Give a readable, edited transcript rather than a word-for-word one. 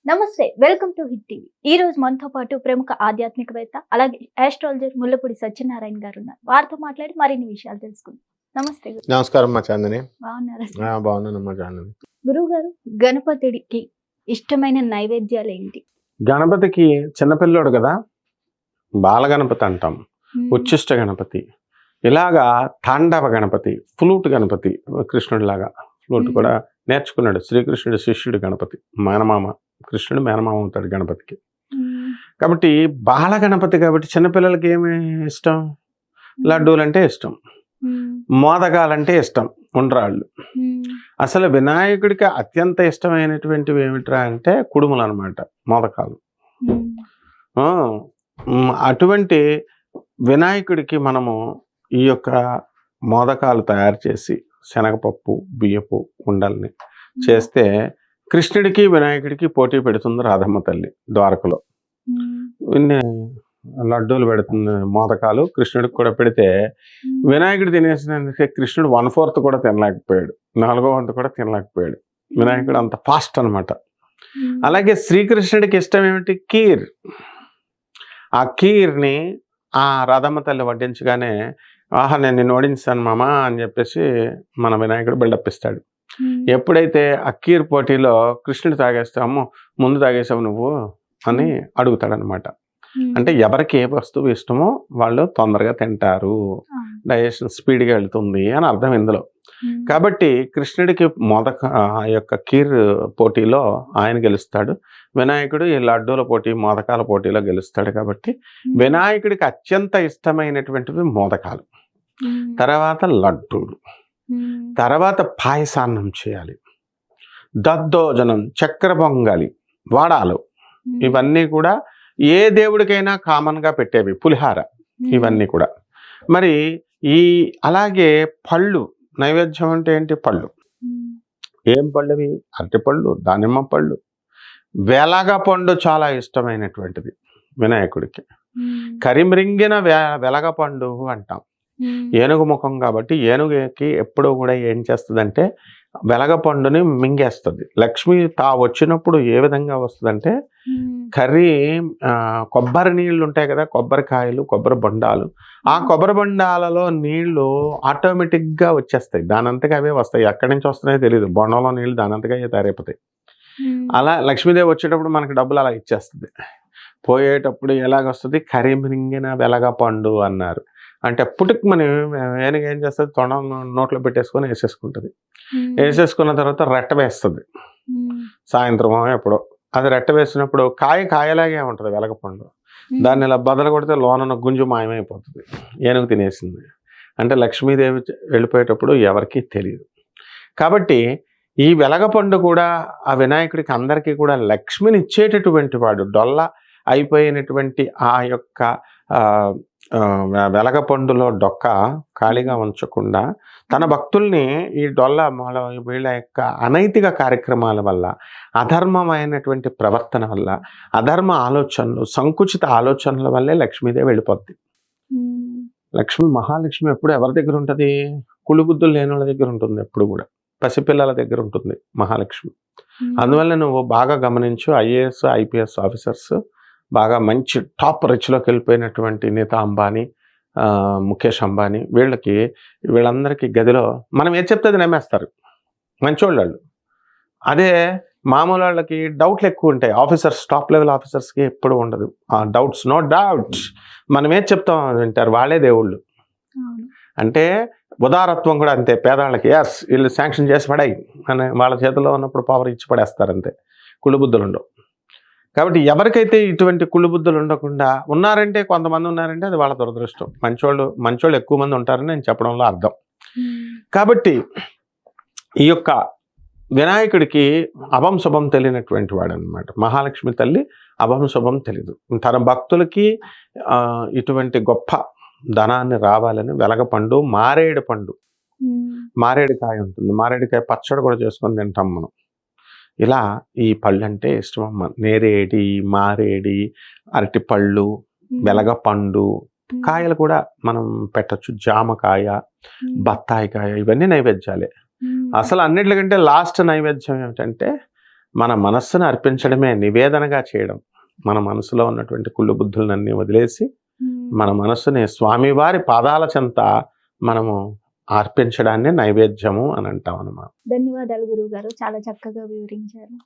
నమస్తే, welcome to hit TV. ఈ రోజు మనతో పాటు ప్రముఖ ఆధ్యాత్మికవేత్త అలాగే ఆస్ట్రాలజర్ ముల్లపూడి సత్యనారాయణ గారు ఉన్నారు. వారితో మాట్లాడి మరిన్ని విషయాలు తెలుసుకుందాం. నమస్తే గురు. నమస్కారం అమ్మా చాందిని. బాగున్నారా? బాగున్నానమ్మా చాందిని. గురువు గారు, గణపతికి ఇష్టమైన నైవేద్యాలు ఏంటి? గణపతికి చిన్నపిల్లోడు కదా, బాలగణపతి అంటాం, ఉచ్చిష్ట గణపతి, ఇలాగా తాండవ గణపతి, ఫ్లూట్ గణపతి, కృష్ణుడిలాగా ఫ్లూట్ కూడా నేర్చుకున్నాడు శ్రీకృష్ణుడి శిష్యుడు గణపతి, మేనమామ. కృష్ణుడు మేనమామ అవుతాడు గణపతికి. కాబట్టి బాల గణపతి కాబట్టి చిన్నపిల్లలకి ఏమి ఇష్టం? లడ్డూలంటే ఇష్టం, మోదకాలంటే ఇష్టం, ఉండ్రాళ్ళు. అసలు వినాయకుడికి అత్యంత ఇష్టమైనటువంటివి ఏమిట్రా అంటే కుడుములు అనమాట, మోదకాలు. అటువంటి వినాయకుడికి మనము ఈ యొక్క మోదకాలు తయారు చేసి శనగపప్పు బియ్యపు ఉండల్ని చేస్తే కృష్ణుడికి వినాయకుడికి పోటీ పెడుతుంది రాధమ్మ తల్లి ద్వారకలో. ఇన్ని లడ్డూలు పెడుతుంది, మోదకాలు కృష్ణుడికి కూడా పెడితే వినాయకుడు తినేసినందుకే కృష్ణుడు 1/4 కూడా తినలేకపోయాడు, 4వ వంతు కూడా తినలేకపోయాడు. వినాయకుడు అంత ఫాస్ట్ అనమాట. అలాగే శ్రీకృష్ణుడికి ఇష్టం ఏమిటి? కీర్. ఆ కీర్ని ఆ రాధమ్మ తల్లి వడ్డించగానే, ఆహా నేను నిన్ను ఓడించాను మామా అని చెప్పేసి మన వినాయకుడు బిల్డప్ ఇస్తాడు. ఎప్పుడైతే ఆ కీర్ పోటీలో కృష్ణుడు తాగేస్తే, అమ్మో ముందు తాగేసావు నువ్వు అని అడుగుతాడనమాట. అంటే ఎవరికి ఏ వస్తువు ఇష్టమో వాళ్ళు తొందరగా తింటారు, డైజెషన్ స్పీడ్గా వెళ్తుంది అని అర్థం ఇందులో. కాబట్టి కృష్ణుడికి యొక్క కీర్ పోటీలో ఆయన గెలుస్తాడు, వినాయకుడు ఈ లడ్డూల పోటీ మోదకాల పోటీలో గెలుస్తాడు. కాబట్టి వినాయకుడికి అత్యంత ఇష్టమైనటువంటివి మోదకాలు, తర్వాత లడ్డూలు, తర్వాత పాయసాన్నం చేయాలి, దద్దోజనం, చక్కెర పొంగలి, వడాలు, ఇవన్నీ కూడా ఏ దేవుడికైనా కామన్గా పెట్టేవి, పులిహార, ఇవన్నీ కూడా. మరి అలాగే పళ్ళు, నైవేద్యం అంటే ఏంటి? పళ్ళు. ఏం పళ్ళువి? అరటిపళ్ళు, దానిమ్మ పళ్ళు, వెలగ పండు చాలా ఇష్టమైనటువంటిది వినాయకుడికి. కరిమ్రింగిన వెలగ పండు అంటాం. ఏనుగు ముఖం కాబట్టి ఏనుగుకి ఎప్పుడూ కూడా ఏం చేస్తుందంటే వెలగ పండుని మింగేస్తుంది. లక్ష్మి వచ్చినప్పుడు ఏ విధంగా వస్తుందంటే కొబ్బరి నీళ్ళు ఉంటాయి కదా, కొబ్బరికాయలు, కొబ్బరి బొండాలు, ఆ కొబ్బరి బొండాలలో నీళ్లు ఆటోమేటిక్గా వచ్చేస్తాయి, దానంతగా అవే వస్తాయి. ఎక్కడి నుంచి వస్తున్నాయో తెలియదు, బొండంలో నీళ్ళు దానంతగా తయారైపోతాయి. అలా లక్ష్మీదేవి వచ్చేటప్పుడు మనకి డబ్బులు అలా ఇచ్చేస్తుంది, పోయేటప్పుడు ఎలాగొస్తుంది? కరిమింగిన వెలగ పండు అన్నారు. అంటే పుట్టుకమని ఏనుగు ఏం చేస్తుంది? తొండం నోట్లో పెట్టేసుకొని వేసేసుకుంటుంది. వేసేసుకున్న తర్వాత రెట్ట వేస్తుంది సాయంత్రం ఎప్పుడో. అది రెట్ట వేసినప్పుడు కాయలాగే ఉంటుంది వెలగపండు. దాన్ని ఇలా బదలు కొడితే లోన గుంజు మాయమైపోతుంది, ఏనుగు తినేసింది. అంటే లక్ష్మీదేవి వెళ్ళిపోయేటప్పుడు ఎవరికీ తెలియదు. కాబట్టి ఈ వెలగపండు కూడా ఆ వినాయకుడికి అందరికీ కూడా లక్ష్మిని ఇచ్చేటటువంటి వాడు. డొల్ల అయిపోయినటువంటి ఆ యొక్క వెలగపండులో డొక్క ఖాళీగా ఉంచకుండా తన భక్తుల్ని ఈ డొల్ల వీళ్ళ యొక్క అనైతిక కార్యక్రమాల వల్ల, అధర్మమైనటువంటి ప్రవర్తన వల్ల, అధర్మ ఆలోచనలు, సంకుచిత ఆలోచనల వల్లే లక్ష్మీదేవి వెళ్ళిపోద్ది. మహాలక్ష్మి ఎప్పుడు ఎవరి దగ్గర ఉంటుంది? కుళ్ళుబుద్ధులు లేని వాళ్ళ దగ్గర ఉంటుంది, ఎప్పుడు కూడా పసిపిల్లల దగ్గర ఉంటుంది మహాలక్ష్మి. అందువల్ల నువ్వు బాగా గమనించు, IAS IPS ఆఫీసర్స్, బాగా మంచి టాప్ రిచ్లోకి వెళ్ళిపోయినటువంటి నీతా అంబానీ, ముఖేష్ అంబానీ, వీళ్ళందరికీ గదిలో మనం ఏం చెప్తే అది నమ్మేస్తారు, మంచోళ్ళు. అదే మామూలు వాళ్ళకి డౌట్లు ఎక్కువ ఉంటాయి. ఆఫీసర్స్, టాప్ లెవెల్ ఆఫీసర్స్కి ఎప్పుడు ఉండదు ఆ డౌట్స్. నో డౌట్, మనం ఏం చెప్తాం వింటారు, వాళ్ళే దేవుళ్ళు. అంటే ఉదారత్వం కూడా అంతే. పేదవాళ్ళకి ఎస్ వీళ్ళు శాంక్షన్ చేసి పడాయి అని వాళ్ళ చేతిలో ఉన్నప్పుడు పవర్ ఇచ్చి పడేస్తారు అంతే, కుళ్ళుబుద్ధులు ఉండవు. కాబట్టి ఎవరికైతే ఇటువంటి కుళ్ళుబుద్ధులు ఉండకుండా ఉన్నారంటే, కొంతమంది ఉన్నారంటే అది వాళ్ళ దురదృష్టం. మంచోళ్ళు ఎక్కువ మంది ఉంటారని నేను చెప్పడంలో అర్థం. కాబట్టి ఈ యొక్క వినాయకుడికి అభం శుభం తెలియనటువంటి వాడు అనమాట. మహాలక్ష్మి తల్లి అభం శుభం తెలీదు. తన భక్తులకి ఇటువంటి గొప్ప ధనాన్ని రావాలని వెలగపండు, మారేడు పండు, మారేడుకాయ ఉంటుంది, మారేడుకాయ పచ్చడి కూడా చేసుకొని తింటాం మనం. ఇలా ఈ పళ్ళు అంటే ఇష్టం అమ్మ. నేరేడి, మారేడి, అరటిపళ్ళు, వెలగపండు, కాయలు కూడా మనం పెట్టచ్చు, జామకాయ, బత్తాయికాయ, ఇవన్నీ నైవేద్యాలే. అసలు అన్నిటికంటే లాస్ట్ నైవేద్యం ఏమిటంటే మన మనస్సును అర్పించడమే, నివేదనగా చేయడం. మన మనసులో ఉన్నటువంటి కుళ్ళు బుద్ధులన్నీ వదిలేసి మన మనస్సుని స్వామివారి పాదాల చెంత మనము అర్పించడాన్ని నైవేద్యము అని అంటాం అన్నమాట. ధన్యవాదాలు గురువు గారు, చాలా చక్కగా వివరించారు.